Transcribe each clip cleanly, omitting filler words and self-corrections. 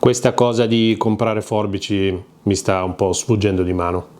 questa cosa di comprare forbici mi sta un po' sfuggendo di mano.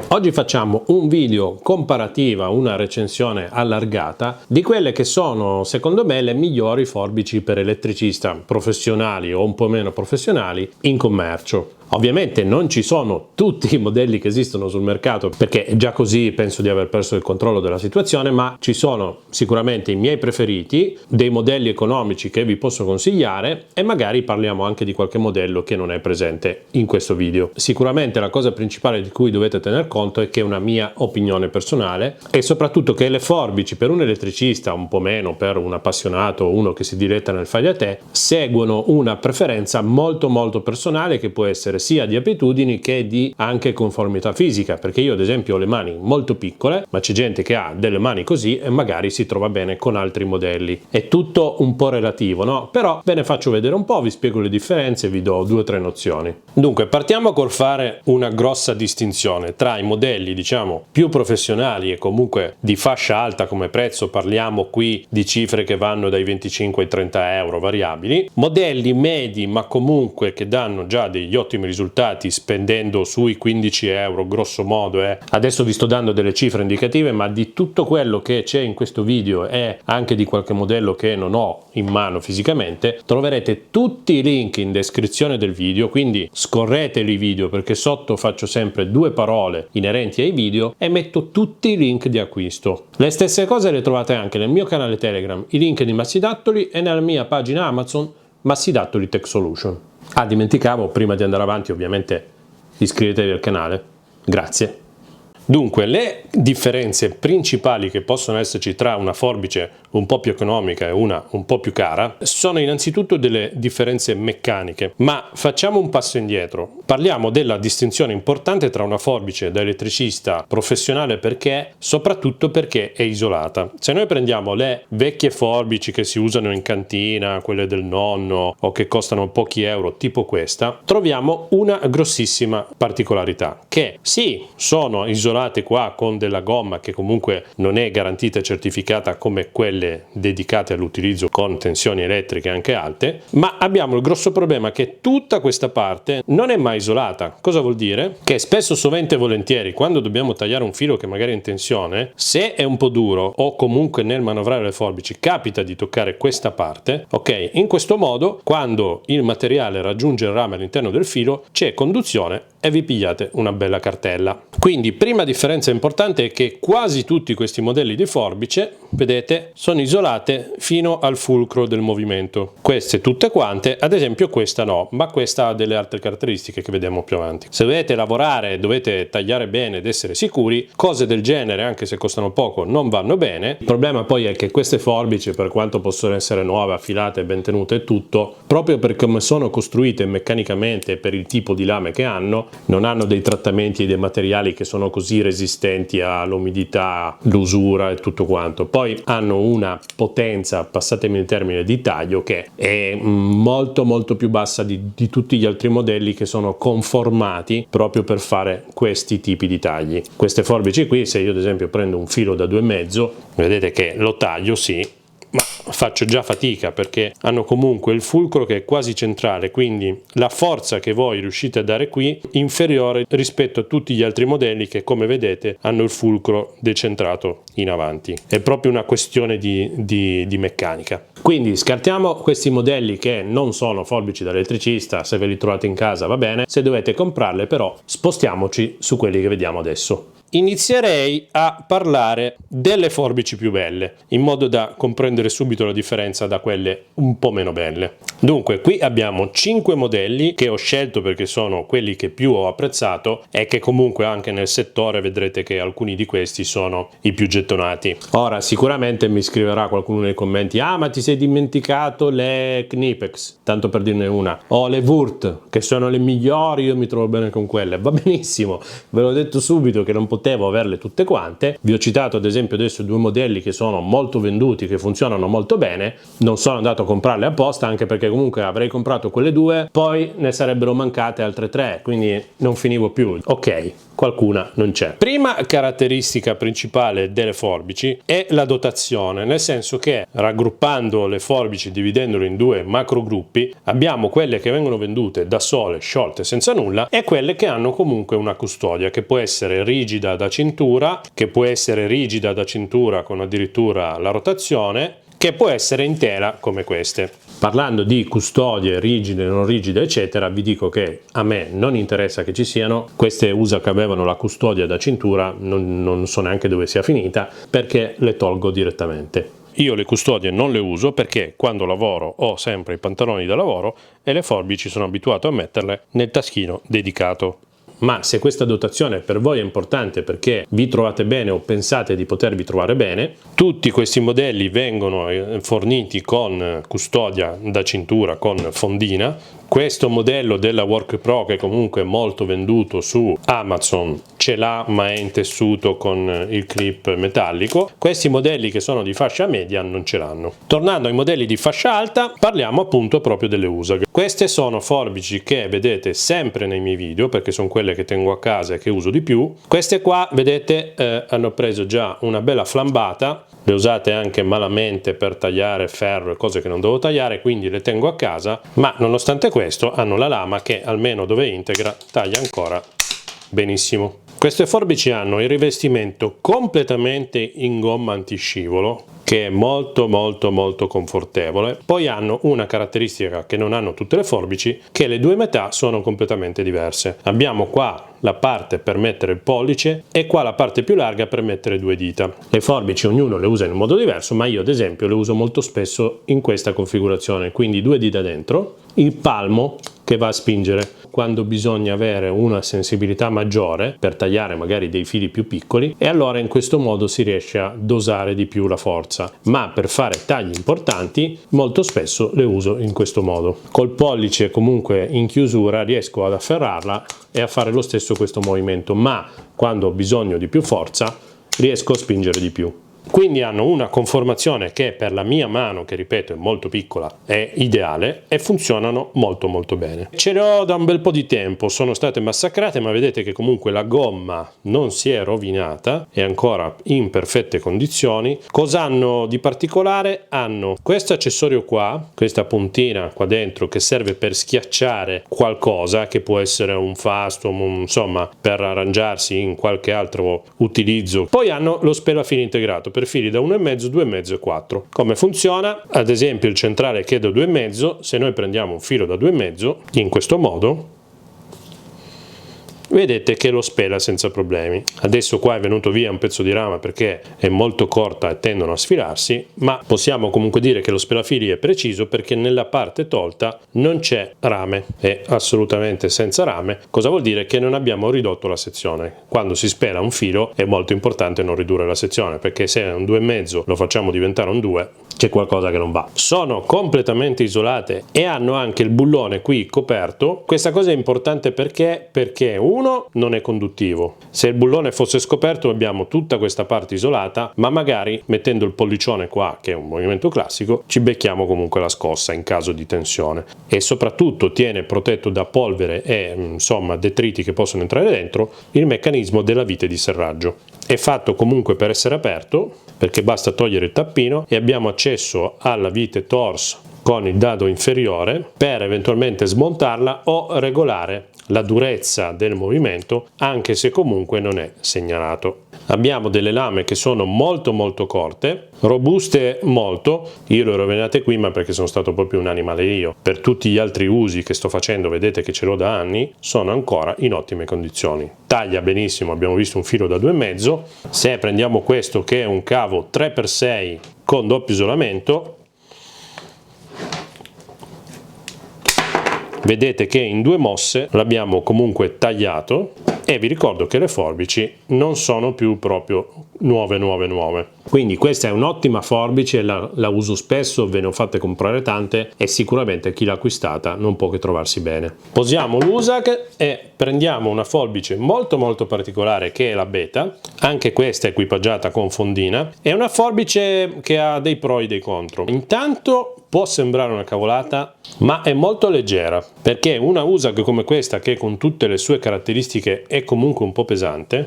Oggi facciamo un video comparativa, una recensione allargata di quelle che sono secondo me le migliori forbici per elettricista professionali o un po' meno professionali in commercio. Ovviamente non ci sono tutti i modelli che esistono sul mercato, perché già così penso di aver perso il controllo della situazione, ma ci sono sicuramente i miei preferiti, dei modelli economici che vi posso consigliare e magari parliamo anche di qualche modello che non è presente in questo video. Sicuramente la cosa principale di cui dovete tener conto è che è una mia opinione personale e soprattutto che le forbici per un elettricista, un po' meno per un appassionato o uno che si diletta nel fai da te, seguono una preferenza molto personale che può essere sia di abitudini che di anche conformità fisica, perché io ad esempio ho le mani molto piccole, ma c'è gente che ha delle mani così e magari si trova bene con altri modelli. È tutto un po' relativo, no? Però ve ne faccio vedere un po', vi spiego le differenze e vi do 2 o 3 nozioni. Dunque, partiamo col fare una grossa distinzione tra i modelli, diciamo, più professionali e comunque di fascia alta come prezzo, parliamo qui di cifre che vanno dai 25 ai 30 euro variabili, modelli medi ma comunque che danno già degli ottimi risultati spendendo sui 15 euro grosso modo. Adesso vi sto dando delle cifre indicative, ma di tutto quello che c'è in questo video e anche di qualche modello che non ho in mano fisicamente troverete tutti i link in descrizione del video, quindi scorreteli i video perché sotto faccio sempre 2 parole inerenti ai video e metto tutti i link di acquisto. Le stesse cose le trovate anche nel mio canale Telegram, i link di Massidattoli, e nella mia pagina Amazon Massidattoli Tech Solution. Ah, dimenticavo, prima di andare avanti ovviamente iscrivetevi al canale, grazie. Dunque, le differenze principali che possono esserci tra una forbice un po' più economica e una un po' più cara sono innanzitutto delle differenze meccaniche, ma facciamo un passo indietro. Parliamo della distinzione importante tra una forbice da elettricista professionale soprattutto perché è isolata. Se noi prendiamo le vecchie forbici che si usano in cantina, quelle del nonno o che costano pochi euro, tipo questa, troviamo una grossissima particolarità, che sì, sono isolate qua con della gomma che comunque non è garantita e certificata come quelle dedicate all'utilizzo con tensioni elettriche anche alte, ma abbiamo il grosso problema che tutta questa parte non è mai isolata. Cosa vuol dire? Che spesso, sovente e volentieri, quando dobbiamo tagliare un filo che magari è in tensione, se è un po' duro o comunque nel manovrare le forbici capita di toccare questa parte, ok? In questo modo, quando il materiale raggiunge il rame all'interno del filo, c'è conduzione e vi pigliate una bella cartella. Quindi, prima differenza importante è che quasi tutti questi modelli di forbice, vedete, sono isolate fino al fulcro del movimento. Queste tutte quante, ad esempio questa no, ma questa ha delle altre caratteristiche che vediamo più avanti. Se dovete lavorare, dovete tagliare bene ed essere sicuri, cose del genere, anche se costano poco, non vanno bene. Il problema poi è che queste forbici, per quanto possono essere nuove, affilate, ben tenute e tutto, proprio per come sono costruite meccanicamente e per il tipo di lame che hanno, non hanno dei trattamenti e dei materiali che sono così resistenti all'umidità, l'usura e tutto quanto. Poi hanno una potenza, passatemi il termine, di taglio che è molto più bassa di tutti gli altri modelli che sono conformati proprio per fare questi tipi di tagli. Queste forbici qui, se io ad esempio prendo un filo da 2,5, vedete che lo taglio sì, ma faccio già fatica perché hanno comunque il fulcro che è quasi centrale, quindi la forza che voi riuscite a dare qui è inferiore rispetto a tutti gli altri modelli che, come vedete, hanno il fulcro decentrato in avanti. È proprio una questione di meccanica. Quindi scartiamo questi modelli che non sono forbici da elettricista, se ve li trovate in casa va bene, se dovete comprarle però spostiamoci su quelli che vediamo adesso. Inizierei a parlare delle forbici più belle, in modo da comprendere subito la differenza da quelle un po' meno belle. Dunque, qui abbiamo 5 modelli che ho scelto perché sono quelli che più ho apprezzato e che comunque anche nel settore vedrete che alcuni di questi sono i più gettonati. Ora, sicuramente mi scriverà qualcuno nei commenti: ah, ma ti sei dimenticato le Knipex, tanto per dirne una, o le Wurth, che sono le migliori, io mi trovo bene con quelle. Va benissimo, ve l'ho detto subito che non potete potevo averle tutte quante. Vi ho citato ad esempio adesso due modelli che sono molto venduti, che funzionano molto bene. Non sono andato a comprarle apposta, anche perché comunque avrei comprato quelle due, poi ne sarebbero mancate altre tre, quindi non finivo più. Ok, qualcuna non c'è. Prima caratteristica principale delle forbici è la dotazione, nel senso che raggruppando le forbici, dividendole in due macro gruppi, abbiamo quelle che vengono vendute da sole, sciolte, senza nulla, e quelle che hanno comunque una custodia, che può essere rigida da cintura, che può essere rigida da cintura con addirittura la rotazione, che può essere intera come queste. Parlando di custodie rigide, non rigide, eccetera, vi dico che a me non interessa che ci siano. Queste USA che avevano la custodia da cintura non so neanche dove sia finita, perché le tolgo direttamente. Io le custodie non le uso perché quando lavoro ho sempre i pantaloni da lavoro e le forbici sono abituato a metterle nel taschino dedicato. Ma se questa dotazione per voi è importante perché vi trovate bene o pensate di potervi trovare bene, tutti questi modelli vengono forniti con custodia da cintura, con fondina. Questo modello della Work Pro, che comunque è molto venduto su Amazon, ce l'ha, ma è in tessuto con il clip metallico. Questi modelli che sono di fascia media non ce l'hanno. Tornando ai modelli di fascia alta, parliamo appunto proprio delle USA. Queste sono forbici che vedete sempre nei miei video, perché sono quelle che tengo a casa e che uso di più. Queste qua, vedete, hanno preso già una bella flambata. Le usate anche malamente per tagliare ferro e cose che non devo tagliare, quindi le tengo a casa, ma nonostante questo hanno la lama che almeno dove integra taglia ancora benissimo. Queste forbici hanno il rivestimento completamente in gomma antiscivolo, che è molto confortevole. Poi hanno una caratteristica che non hanno tutte le forbici, che le due metà sono completamente diverse. Abbiamo qua la parte per mettere il pollice e qua la parte più larga per mettere due dita. Le forbici ognuno le usa in un modo diverso, ma io ad esempio le uso molto spesso in questa configurazione, quindi due dita dentro, il palmo che va a spingere quando bisogna avere una sensibilità maggiore per tagliare magari dei fili più piccoli, e allora in questo modo si riesce a dosare di più la forza. Ma per fare tagli importanti molto spesso le uso in questo modo. Col pollice comunque in chiusura riesco ad afferrarla e a fare lo stesso questo movimento, ma quando ho bisogno di più forza riesco a spingere di più. Quindi hanno una conformazione che per la mia mano, che ripeto è molto piccola, è ideale, e funzionano molto bene. Ce le ho da un bel po' di tempo, sono state massacrate, ma vedete che comunque la gomma non si è rovinata, è ancora in perfette condizioni. Cosa hanno di particolare? Hanno questo accessorio qua, questa puntina qua dentro che serve per schiacciare qualcosa, che può essere un fastum, insomma per arrangiarsi in qualche altro utilizzo. Poi hanno lo spelafilo integrato per fili da 1,5, 2,5 e 4. Come funziona? Ad esempio il centrale che è da 2,5, se noi prendiamo un filo da 2,5 in questo modo, vedete che lo spela senza problemi. Adesso qua è venuto via un pezzo di rama perché è molto corta e tendono a sfilarsi, ma possiamo comunque dire che lo spelafili è preciso perché nella parte tolta non c'è rame, è assolutamente senza rame. Cosa vuol dire? Che non abbiamo ridotto la sezione. Quando si spela un filo è molto importante non ridurre la sezione, perché se è un 2,5 lo facciamo diventare un 2, c'è qualcosa che non va. Sono completamente isolate e hanno anche il bullone qui coperto. Questa cosa è importante perché uno non è conduttivo. Se il bullone fosse scoperto abbiamo tutta questa parte isolata, ma magari mettendo il pollicione qua, che è un movimento classico, ci becchiamo comunque la scossa in caso di tensione. E soprattutto tiene protetto da polvere e insomma detriti che possono entrare dentro il meccanismo della vite di serraggio. È fatto comunque per essere aperto, perché basta togliere il tappino e abbiamo accesso alla vite Torx con il dado inferiore per eventualmente smontarla o regolare la durezza del movimento, anche se comunque non è segnalato. Abbiamo delle lame che sono molto corte, robuste molto. Io le ho rovinate qui ma perché sono stato proprio un animale io. Per tutti gli altri usi che sto facendo, vedete che ce l'ho da anni, sono ancora in ottime condizioni. Taglia benissimo, abbiamo visto un filo da 2,5. Se prendiamo questo che è un cavo 3x6 con doppio isolamento, vedete che in 2 mosse l'abbiamo comunque tagliato, e vi ricordo che le forbici non sono più proprio nuove. Quindi questa è un'ottima forbice, la uso spesso, ve ne ho fatte comprare tante e sicuramente chi l'ha acquistata non può che trovarsi bene. Posiamo l'Usag e prendiamo una forbice molto particolare che è la Beta, anche questa è equipaggiata con fondina, è una forbice che ha dei pro e dei contro. Intanto può sembrare una cavolata, ma è molto leggera, perché una Usag come questa, che con tutte le sue caratteristiche è comunque un po' pesante,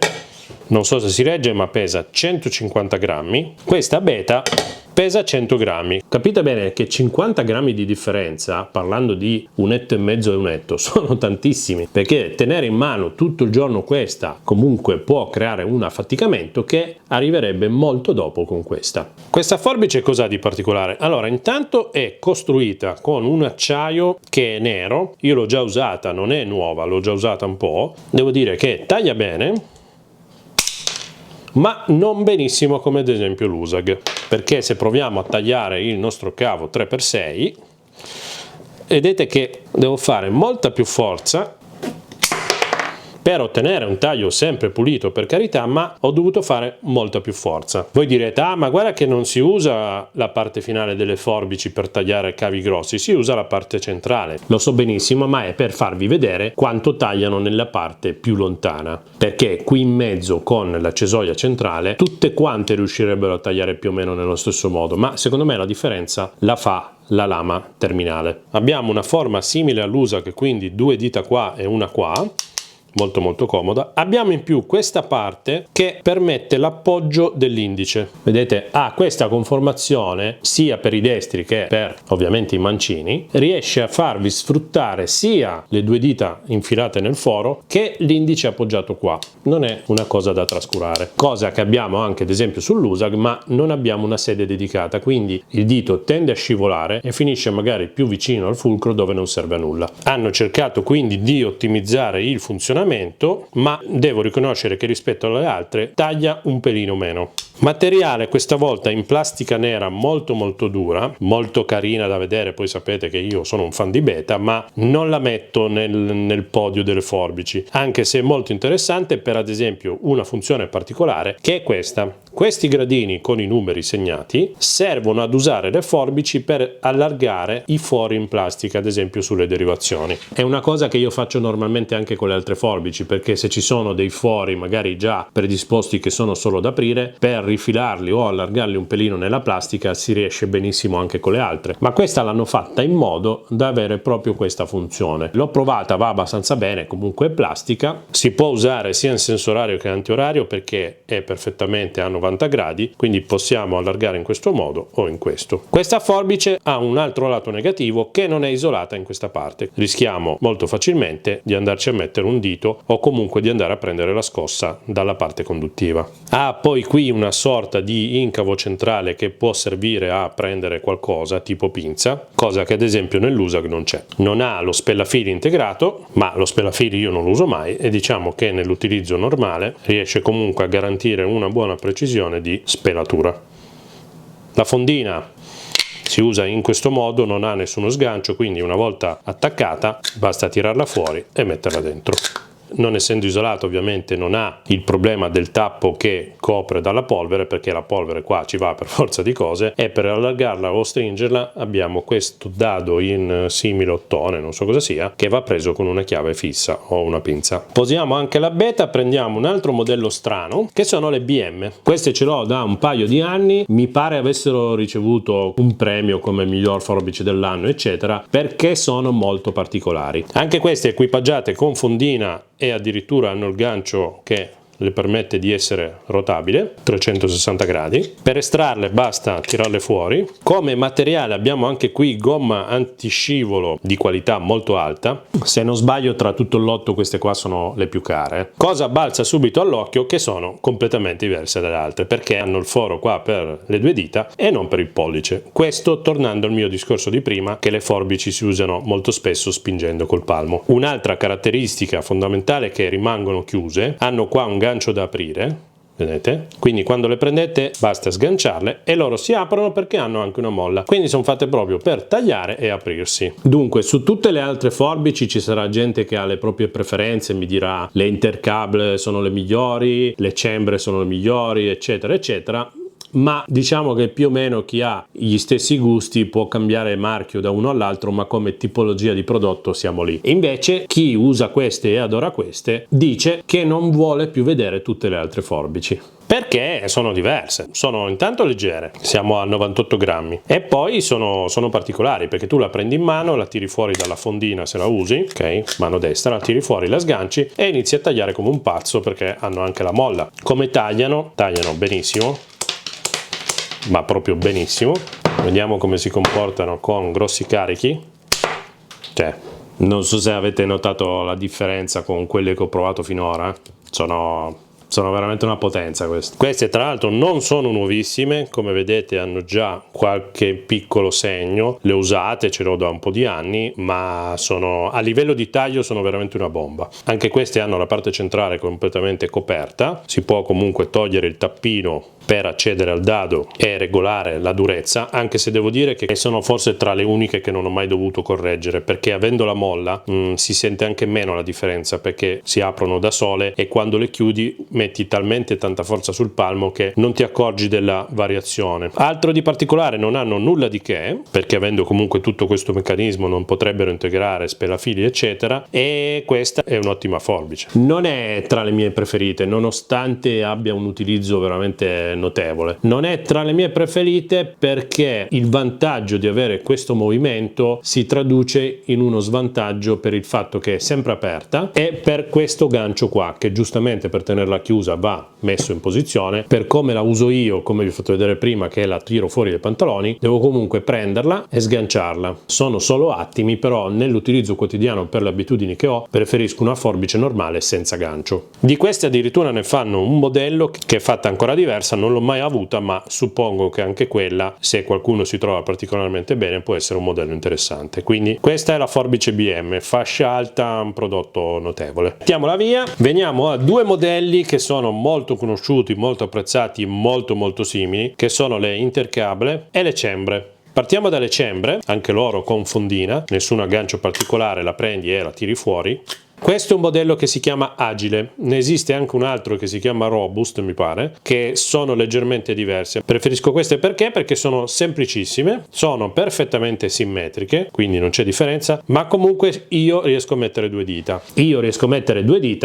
non so se si regge, ma pesa 150 grammi, questa Beta pesa 100 grammi. Capite bene che 50 grammi di differenza, parlando di 1,5 etto e 1 etto, sono tantissimi, perché tenere in mano tutto il giorno questa comunque può creare un affaticamento che arriverebbe molto dopo con questa. Questa forbice cos'ha di particolare? Allora, intanto è costruita con un acciaio che è nero, io l'ho già usata, non è nuova, l'ho già usata un po', devo dire che taglia bene, ma non benissimo come ad esempio l'Usag, perché se proviamo a tagliare il nostro cavo 3x6 vedete che devo fare molta più forza per ottenere un taglio sempre pulito, per carità, ma ho dovuto fare molta più forza. Voi direte, ah, ma guarda che non si usa la parte finale delle forbici per tagliare cavi grossi, si usa la parte centrale. Lo so benissimo, ma è per farvi vedere quanto tagliano nella parte più lontana, perché qui in mezzo con la cesoia centrale tutte quante riuscirebbero a tagliare più o meno nello stesso modo, ma secondo me la differenza la fa la lama terminale. Abbiamo una forma simile all'Usag, quindi 2 dita qua e una qua, molto comoda. Abbiamo in più questa parte che permette l'appoggio dell'indice, vedete, ha questa conformazione sia per i destri che per ovviamente i mancini, riesce a farvi sfruttare sia le 2 dita infilate nel foro che l'indice appoggiato qua. Non è una cosa da trascurare, cosa che abbiamo anche ad esempio sull'Usag, ma non abbiamo una sede dedicata, quindi il dito tende a scivolare e finisce magari più vicino al fulcro dove non serve a nulla. Hanno cercato quindi di ottimizzare il funzionamento, ma devo riconoscere che rispetto alle altre taglia un pelino meno. Materiale questa volta in plastica nera molto dura, molto carina da vedere, poi sapete che io sono un fan di Beta, ma non la metto nel podio delle forbici, anche se è molto interessante per ad esempio una funzione particolare che è questa. Questi gradini con i numeri segnati servono ad usare le forbici per allargare i fori in plastica, ad esempio sulle derivazioni. È una cosa che io faccio normalmente anche con le altre forbici, perché se ci sono dei fori magari già predisposti che sono solo da aprire, per rifilarli o allargarli un pelino nella plastica si riesce benissimo anche con le altre, ma questa l'hanno fatta in modo da avere proprio questa funzione. L'ho provata, va abbastanza bene, comunque è plastica, si può usare sia in senso orario che antiorario perché è perfettamente a 90 gradi, quindi possiamo allargare in questo modo o in questo. Questa forbice ha un altro lato negativo, che non è isolata in questa parte, rischiamo molto facilmente di andarci a mettere un dito o comunque di andare a prendere la scossa dalla parte conduttiva. Ha poi qui una sorta di incavo centrale che può servire a prendere qualcosa tipo pinza, cosa che ad esempio nell'Usag non c'è. Non ha lo spellafili integrato, ma lo spellafili io non lo uso mai e diciamo che nell'utilizzo normale riesce comunque a garantire una buona precisione di spelatura. La fondina si usa in questo modo, non ha nessuno sgancio, quindi una volta attaccata basta tirarla fuori e metterla dentro. Non essendo isolato ovviamente non ha il problema del tappo che copre dalla polvere, perché la polvere qua ci va per forza di cose, e per allargarla o stringerla abbiamo questo dado in simile ottone, non so cosa sia, che va preso con una chiave fissa o una pinza. Posiamo anche la Beta, prendiamo un altro modello strano che sono le BM. Queste ce l'ho da un paio di anni, mi pare avessero ricevuto un premio come miglior forbice dell'anno eccetera, perché sono molto particolari. Anche queste equipaggiate con fondina e addirittura hanno il gancio che le permette di essere rotabile 360 gradi. Per estrarle basta tirarle fuori. Come materiale abbiamo anche qui gomma antiscivolo di qualità molto alta, se non sbaglio tra tutto il lotto queste qua sono le più care. Cosa balza subito all'occhio? Che sono completamente diverse dalle altre, perché hanno il foro qua per le 2 dita e non per il pollice. Questo tornando al mio discorso di prima, che le forbici si usano molto spesso spingendo col palmo. Un'altra caratteristica fondamentale è che rimangono chiuse, hanno qua un gancio da aprire, vedete? Quindi quando le prendete basta sganciarle e loro si aprono perché hanno anche una molla, quindi sono fatte proprio per tagliare e aprirsi. Dunque su tutte le altre forbici ci sarà gente che ha le proprie preferenze, mi dirà le intercable sono le migliori, le Cembre sono le migliori eccetera eccetera, ma diciamo che più o meno chi ha gli stessi gusti può cambiare marchio da uno all'altro, ma come tipologia di prodotto siamo lì. Invece chi usa queste e adora queste dice che non vuole più vedere tutte le altre forbici, perché sono diverse, sono intanto leggere, siamo a 98 grammi, e poi sono particolari, perché tu la prendi in mano, la tiri fuori dalla fondina se la usi, ok, mano destra, la tiri fuori, la sganci e inizi a tagliare come un pazzo, perché hanno anche la molla. Come tagliano benissimo, ma proprio benissimo. Vediamo come si comportano con grossi carichi. Cioè, non so se avete notato la differenza con quelle che ho provato finora, sono veramente una potenza queste. Queste tra l'altro non sono nuovissime, come vedete hanno già qualche piccolo segno, le usate, ce l'ho da un po' di anni, ma sono a livello di taglio sono veramente una bomba. Anche queste hanno la parte centrale completamente coperta, si può comunque togliere il tappino per accedere al dado e regolare la durezza, anche se devo dire che sono forse tra le uniche che non ho mai dovuto correggere, perché avendo la molla si sente anche meno la differenza, perché si aprono da sole e quando le chiudi metti talmente tanta forza sul palmo che non ti accorgi della variazione. Altro di particolare, non hanno nulla di che, perché avendo comunque tutto questo meccanismo non potrebbero integrare spelafili eccetera, e questa è un'ottima forbice. Non è tra le mie preferite, nonostante abbia un utilizzo veramente notevole. Non è tra le mie preferite perché il vantaggio di avere questo movimento si traduce in uno svantaggio per il fatto che è sempre aperta e per questo gancio qua, che giustamente per tenerla chiusa va messo in posizione. Per come la uso io, come vi ho fatto vedere prima, che la tiro fuori dai pantaloni, devo comunque prenderla e sganciarla. Sono solo attimi, però nell'utilizzo quotidiano per le abitudini che ho preferisco una forbice normale senza gancio. Di queste addirittura ne fanno un modello che è fatta ancora diversa, non l'ho mai avuta, ma suppongo che anche quella, se qualcuno si trova particolarmente bene, può essere un modello interessante. Quindi questa è la forbice BM, fascia alta, un prodotto notevole. Mettiamola via, veniamo a due modelli che sono molto conosciuti, molto apprezzati, molto simili, che sono le Intercable e le Cembre. Partiamo dalle Cembre, anche loro con fondina, nessun aggancio particolare, la prendi e la tiri fuori. Questo è un modello che si chiama Agile, ne esiste anche un altro che si chiama Robust, mi pare, che sono leggermente diverse. Preferisco queste perché sono semplicissime, sono perfettamente simmetriche, quindi non c'è differenza, ma comunque io riesco a mettere due dita.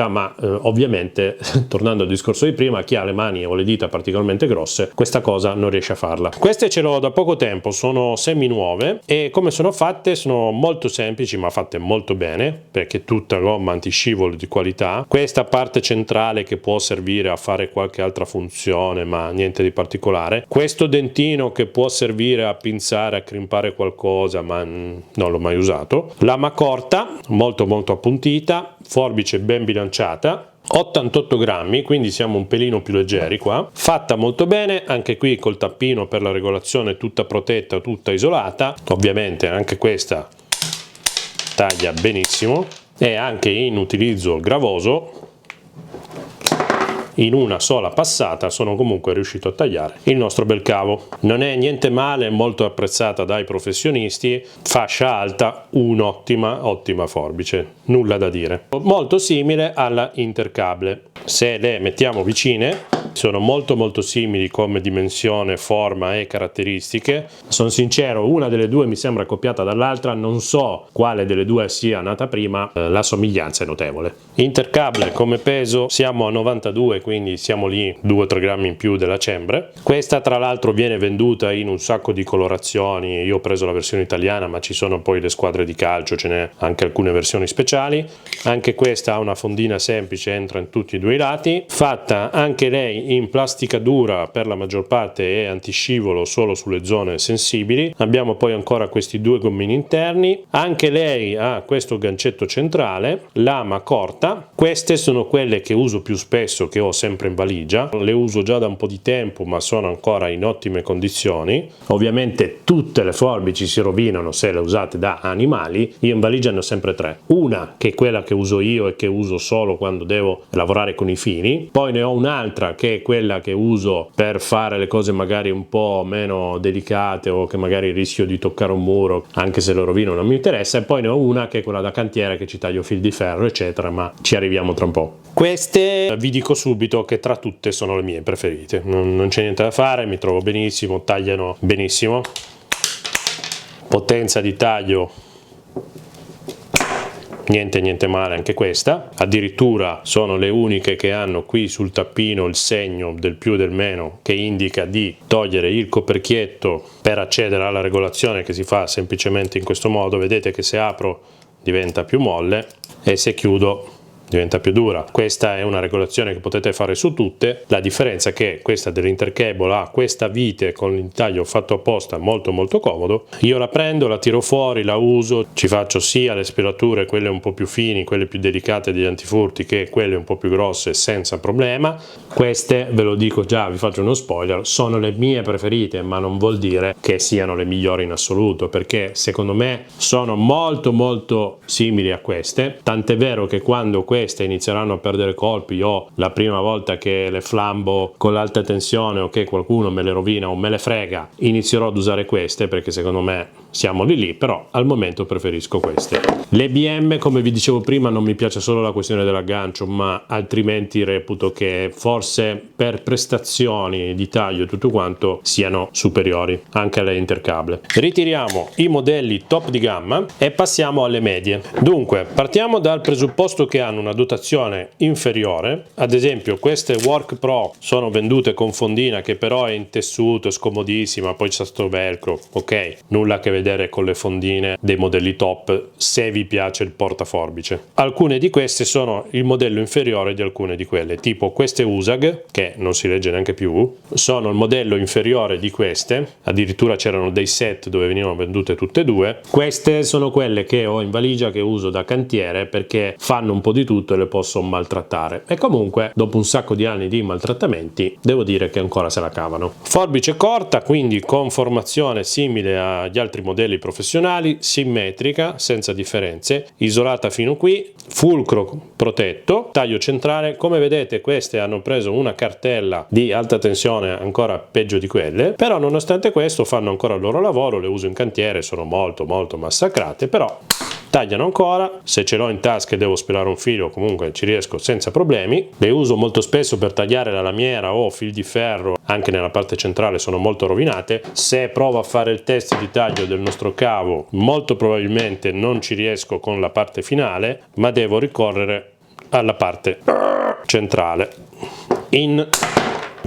Ma ovviamente, tornando al discorso di prima, chi ha le mani o le dita particolarmente grosse, questa cosa non riesce a farla. Queste ce l'ho da poco tempo, sono semi nuove e come sono fatte? Sono molto semplici, ma fatte molto bene, perché tutta gomma antiscivolo di qualità. Questa parte centrale che può servire a fare qualche altra funzione, ma niente di particolare. Questo dentino che può servire a pinzare, a crimpare qualcosa, ma non l'ho mai usato. Lama corta, molto appuntita, forbice ben bilanciata, 88 grammi, quindi siamo un pelino più leggeri qua, fatta molto bene, anche qui col tappino per la regolazione tutta protetta, tutta isolata. Ovviamente anche questa taglia benissimo e anche in utilizzo gravoso in una sola passata sono comunque riuscito a tagliare il nostro bel cavo. Non è niente male, molto apprezzata dai professionisti, fascia alta, ottima forbice, nulla da dire. Molto simile alla Intercable, se le mettiamo vicine sono molto simili come dimensione, forma e caratteristiche. Sono sincero, una delle due mi sembra copiata dall'altra, non so quale delle due sia nata prima, la somiglianza è notevole. Intercable come peso siamo a 92, quindi siamo lì 2-3 grammi in più della Cembre. Questa tra l'altro viene venduta in un sacco di colorazioni, io ho preso la versione italiana, ma ci sono poi le squadre di calcio, ce n'è anche alcune versioni speciali. Anche questa ha una fondina semplice, entra in tutti e due i lati, fatta anche lei in plastica dura per la maggior parte e antiscivolo solo sulle zone sensibili. Abbiamo poi ancora questi due gommini interni, anche lei ha questo gancetto centrale, lama corta. Queste sono quelle che uso più spesso, che ho sempre in valigia, le uso già da un po' di tempo ma sono ancora in ottime condizioni. Ovviamente tutte le forbici si rovinano se le usate da animali, io in valigia ne ho sempre tre, una che è quella che uso io e che uso solo quando devo lavorare con i fili, poi ne ho un'altra che è quella che uso per fare le cose magari un po' meno delicate o che magari rischio di toccare un muro, anche se lo rovino non mi interessa, e poi ne ho una che è quella da cantiere che ci taglio fil di ferro eccetera, ma ci arriviamo tra un po'. Queste vi dico subito subito che tra tutte sono le mie preferite, non c'è niente da fare, mi trovo benissimo, tagliano benissimo, potenza di taglio niente male anche questa, addirittura sono le uniche che hanno qui sul tappino il segno del più e del meno che indica di togliere il coperchietto per accedere alla regolazione, che si fa semplicemente in questo modo. Vedete che se apro diventa più molle e se chiudo diventa più dura. Questa è una regolazione che potete fare su tutte, la differenza è che questa dell'Intercable ha questa vite con l'intaglio fatto apposta molto comodo. Io la prendo, la tiro fuori, la uso, ci faccio sia le spirature, quelle un po' più fini, quelle più delicate degli antifurti, che quelle un po' più grosse senza problema. Queste, ve lo dico già, vi faccio uno spoiler, sono le mie preferite, ma non vuol dire che siano le migliori in assoluto, perché secondo me sono molto simili a queste, tant'è vero che quando queste inizieranno a perdere colpi o la prima volta che le flambo con l'alta tensione o che qualcuno me le rovina o me le frega, inizierò ad usare queste, perché secondo me siamo lì, però al momento preferisco queste. Le BM, come vi dicevo prima, non mi piace solo la questione dell'aggancio, ma altrimenti reputo che forse per prestazioni di taglio e tutto quanto siano superiori anche alle Intercable. Ritiriamo i modelli top di gamma e passiamo alle medie. Dunque, partiamo dal presupposto che hanno una dotazione inferiore. Ad esempio queste Work Pro sono vendute con fondina, che però è in tessuto, è scomodissima, poi c'è sto velcro, ok, nulla a che vedere con le fondine dei modelli top se vi piace il portaforbice. Alcune di queste sono il modello inferiore di alcune di quelle, tipo queste Usag, che non si legge neanche più, sono il modello inferiore di queste, addirittura c'erano dei set dove venivano vendute tutte e due. Queste sono quelle che ho in valigia, che uso da cantiere, perché fanno un po' di tutto e le posso maltrattare, e comunque dopo un sacco di anni di maltrattamenti devo dire che ancora se la cavano. Forbice corta, quindi con formazione simile agli altri modelli professionali, simmetrica, senza differenze, isolata fino qui, fulcro protetto, taglio centrale. Come vedete queste hanno preso una cartella di alta tensione ancora peggio di quelle, però nonostante questo fanno ancora il loro lavoro, le uso in cantiere, sono molto massacrate, però tagliano ancora. Se ce l'ho in tasca e devo spilare un filo, comunque ci riesco senza problemi. Le uso molto spesso per tagliare la lamiera o fil di ferro, anche nella parte centrale sono molto rovinate. Se provo a fare il test di taglio del nostro cavo, molto probabilmente non ci riesco con la parte finale, ma devo ricorrere alla parte centrale in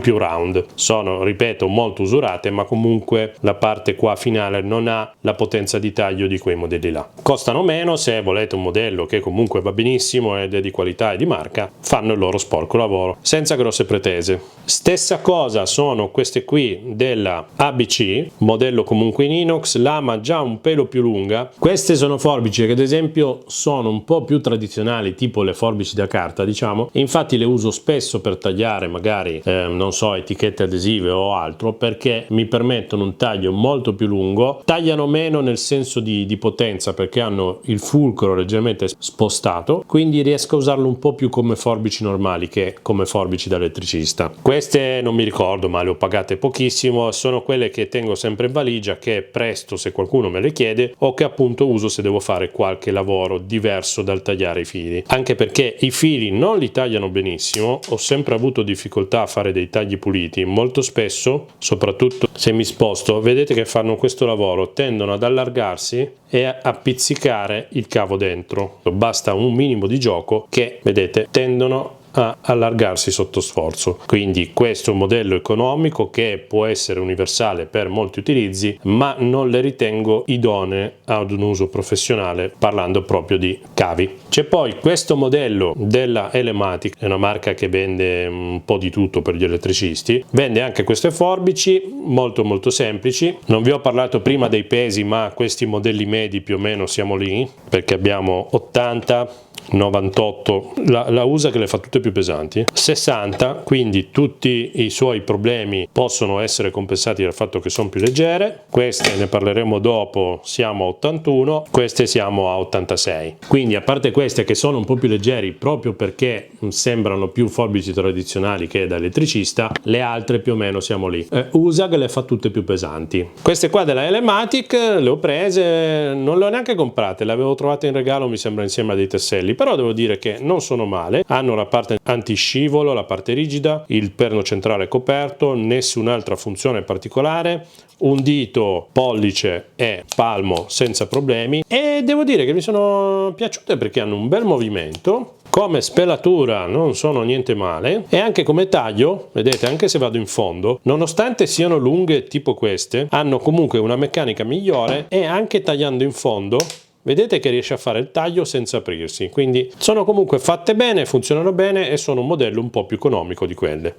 più round. Sono, ripeto, molto usurate, ma comunque la parte qua finale non ha la potenza di taglio di quei modelli là. Costano meno, se volete un modello che comunque va benissimo ed è di qualità e di marca, fanno il loro sporco lavoro senza grosse pretese. Stessa cosa sono queste qui della ABC, modello comunque in inox, lama già un pelo più lunga. Queste sono forbici che ad esempio sono un po' più tradizionali, tipo le forbici da carta, diciamo, e infatti le uso spesso per tagliare magari non so, etichette adesive o altro, perché mi permettono un taglio molto più lungo, tagliano meno nel senso di potenza, perché hanno il fulcro leggermente spostato, quindi riesco a usarlo un po' più come forbici normali che come forbici da elettricista. Queste non mi ricordo, ma le ho pagate pochissimo, sono quelle che tengo sempre in valigia, che presto se qualcuno me le chiede, o che appunto uso se devo fare qualche lavoro diverso dal tagliare i fili, anche perché i fili non li tagliano benissimo. Ho sempre avuto difficoltà a fare dei tagli puliti, molto spesso, soprattutto se mi sposto, vedete che fanno questo lavoro, tendono ad allargarsi e a pizzicare il cavo dentro. Basta un minimo di gioco che, vedete, tendono a allargarsi sotto sforzo. Quindi questo è un modello economico che può essere universale per molti utilizzi, ma non le ritengo idonee ad un uso professionale, parlando proprio di cavi. C'è poi questo modello della Elematic, è una marca che vende un po' di tutto per gli elettricisti, vende anche queste forbici molto semplici. Non vi ho parlato prima dei pesi, ma questi modelli medi più o meno siamo lì, perché abbiamo 80, 98, la USA che le fa tutte più pesanti, 60, quindi tutti i suoi problemi possono essere compensati dal fatto che sono più leggere. Queste ne parleremo dopo, siamo a 81, queste siamo a 86. Quindi a parte queste che sono un po' più leggeri proprio perché sembrano più forbici tradizionali che da elettricista, le altre più o meno siamo lì. USA che le fa tutte più pesanti. Queste qua della Elematic le ho prese, non le ho neanche comprate, le avevo trovate in regalo mi sembra insieme a dei tasselli, però devo dire che non sono male, hanno la parte parte antiscivolo, la parte rigida, il perno centrale coperto, nessun'altra funzione particolare, un dito, pollice e palmo senza problemi, e devo dire che mi sono piaciute perché hanno un bel movimento. Come spelatura non sono niente male, e anche come taglio, vedete, anche se vado in fondo, nonostante siano lunghe tipo queste, hanno comunque una meccanica migliore, e anche tagliando in fondo vedete che riesce a fare il taglio senza aprirsi, quindi sono comunque fatte bene, funzionano bene e sono un modello un po' più economico di quelle.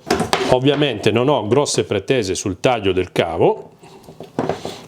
Ovviamente non ho grosse pretese sul taglio del cavo,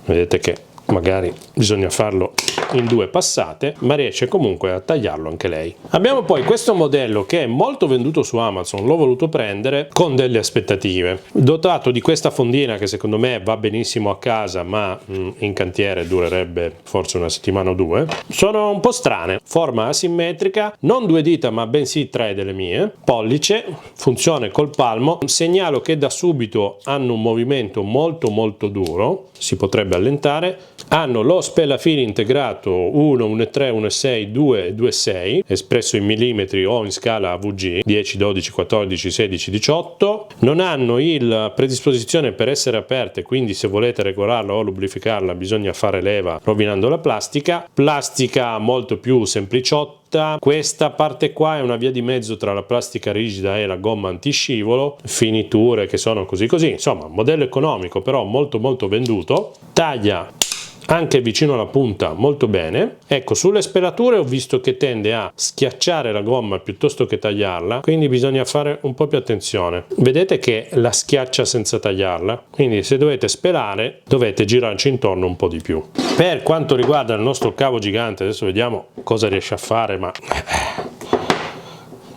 vedete che magari bisogna farlo in 2 passate, ma riesce comunque a tagliarlo anche lei. Abbiamo poi questo modello che è molto venduto su Amazon, l'ho voluto prendere con delle aspettative, dotato di questa fondina che secondo me va benissimo a casa, ma in cantiere durerebbe forse una settimana o 2. Sono un po' strane, forma asimmetrica, non 2 dita ma bensì 3 delle mie, pollice, funzione col palmo. Segnalo che da subito hanno un movimento molto duro, si potrebbe allentare, hanno lo spelafili integrato 1, 1,3, 1,6, 2 e 2,6 espresso in millimetri o in scala AVG 10, 12, 14, 16, 18. Non hanno la predisposizione per essere aperte, quindi se volete regolarla o lubrificarla bisogna fare leva rovinando la plastica molto più sempliciotta. Questa parte qua è una via di mezzo tra la plastica rigida e la gomma antiscivolo, finiture che sono così, insomma modello economico però molto venduto. Taglia anche vicino alla punta molto bene. Ecco, sulle spelature ho visto che tende a schiacciare la gomma piuttosto che tagliarla, quindi bisogna fare un po' più attenzione. Vedete che la schiaccia senza tagliarla, quindi se dovete spelare dovete girarci intorno un po' di più. Per quanto riguarda il nostro cavo gigante, adesso vediamo cosa riesce a fare, ma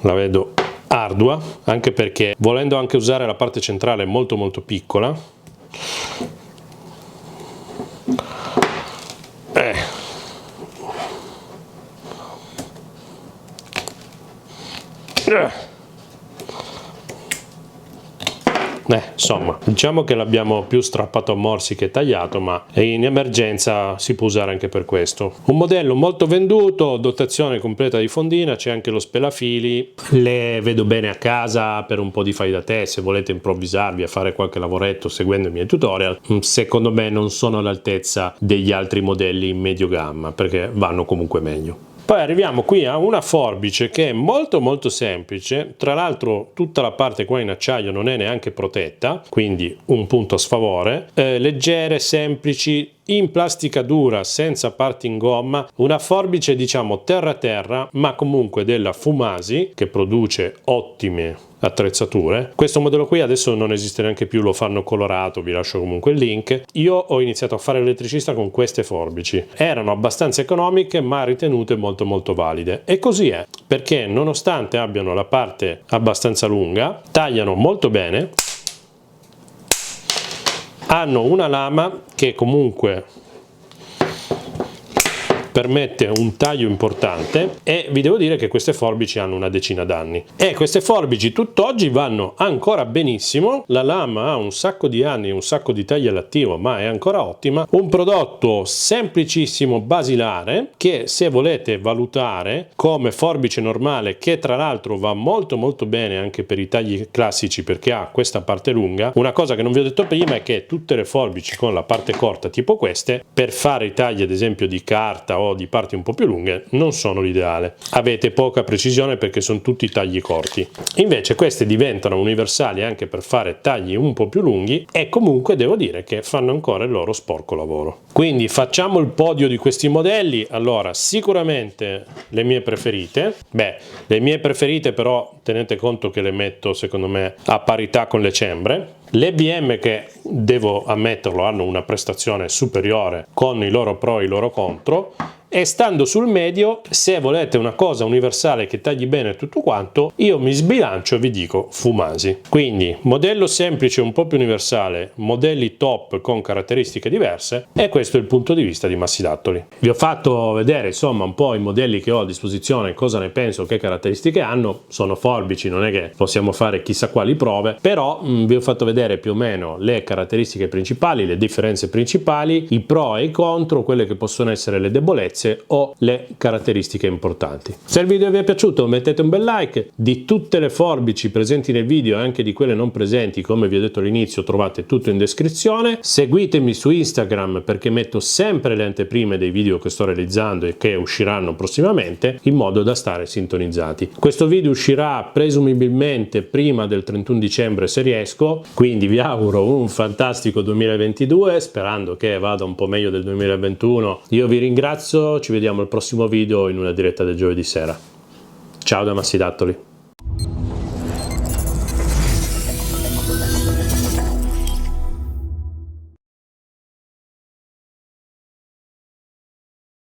la vedo ardua, anche perché volendo anche usare la parte centrale molto piccola, insomma, diciamo che l'abbiamo più strappato a morsi che tagliato, ma in emergenza si può usare anche per questo. Un modello molto venduto, dotazione completa di fondina, c'è anche lo spelafili. Le vedo bene a casa per un po' di fai da te, se volete improvvisarvi a fare qualche lavoretto seguendo i miei tutorial. Secondo me non sono all'altezza degli altri modelli in medio gamma, perché vanno comunque meglio. Poi arriviamo qui a una forbice che è molto semplice, tra l'altro tutta la parte qua in acciaio non è neanche protetta, quindi un punto a sfavore, leggere, semplici, in plastica dura senza parti in gomma, una forbice diciamo terra ma comunque della Fumasi che produce ottime attrezzature. Questo modello qui adesso non esiste neanche più, lo fanno colorato, vi lascio comunque il link. Io ho iniziato a fare l'elettricista con queste forbici, erano abbastanza economiche ma ritenute molto valide, e così è, perché nonostante abbiano la parte abbastanza lunga tagliano molto bene, hanno una lama che comunque permette un taglio importante, e vi devo dire che queste forbici hanno una decina d'anni e queste forbici tutt'oggi vanno ancora benissimo. La lama ha un sacco di anni, un sacco di tagli all'attivo, ma è ancora ottima. Un prodotto semplicissimo, basilare, che se volete valutare come forbice normale, che tra l'altro va molto bene anche per i tagli classici perché ha questa parte lunga. Una cosa che non vi ho detto prima è che tutte le forbici con la parte corta tipo queste, per fare i tagli ad esempio di carta o di parti un po' più lunghe, non sono l'ideale, avete poca precisione perché sono tutti tagli corti. Invece queste diventano universali anche per fare tagli un po' più lunghi, e comunque devo dire che fanno ancora il loro sporco lavoro. Quindi facciamo il podio di questi modelli. Allora, sicuramente le mie preferite, le mie preferite però tenete conto che le metto secondo me a parità con le Cembre. Le BM, che devo ammetterlo hanno una prestazione superiore con i loro pro e i loro contro, e stando sul medio, se volete una cosa universale che tagli bene tutto quanto, io mi sbilancio e vi dico Fumasi. Quindi modello semplice un po' più universale, modelli top con caratteristiche diverse, e questo è il punto di vista di Massidattoli. Vi ho fatto vedere insomma un po' i modelli che ho a disposizione, cosa ne penso, che caratteristiche hanno. Sono forbici, non è che possiamo fare chissà quali prove, però vi ho fatto vedere più o meno le caratteristiche principali, le differenze principali, i pro e i contro, quelle che possono essere le debolezze, debolezze o le caratteristiche importanti. Se il video vi è piaciuto mettete un bel like. Di tutte le forbici presenti nel video e anche di quelle non presenti, come vi ho detto all'inizio, trovate tutto in descrizione. Seguitemi su Instagram perché metto sempre le anteprime dei video che sto realizzando e che usciranno prossimamente, in modo da stare sintonizzati. Questo video uscirà presumibilmente prima del 31 dicembre se riesco, quindi vi auguro un fantastico 2022, sperando che vada un po' meglio del 2021. Io vi ringrazio, ci vediamo al prossimo video in una diretta del giovedì sera. Ciao da Massi Dattoli.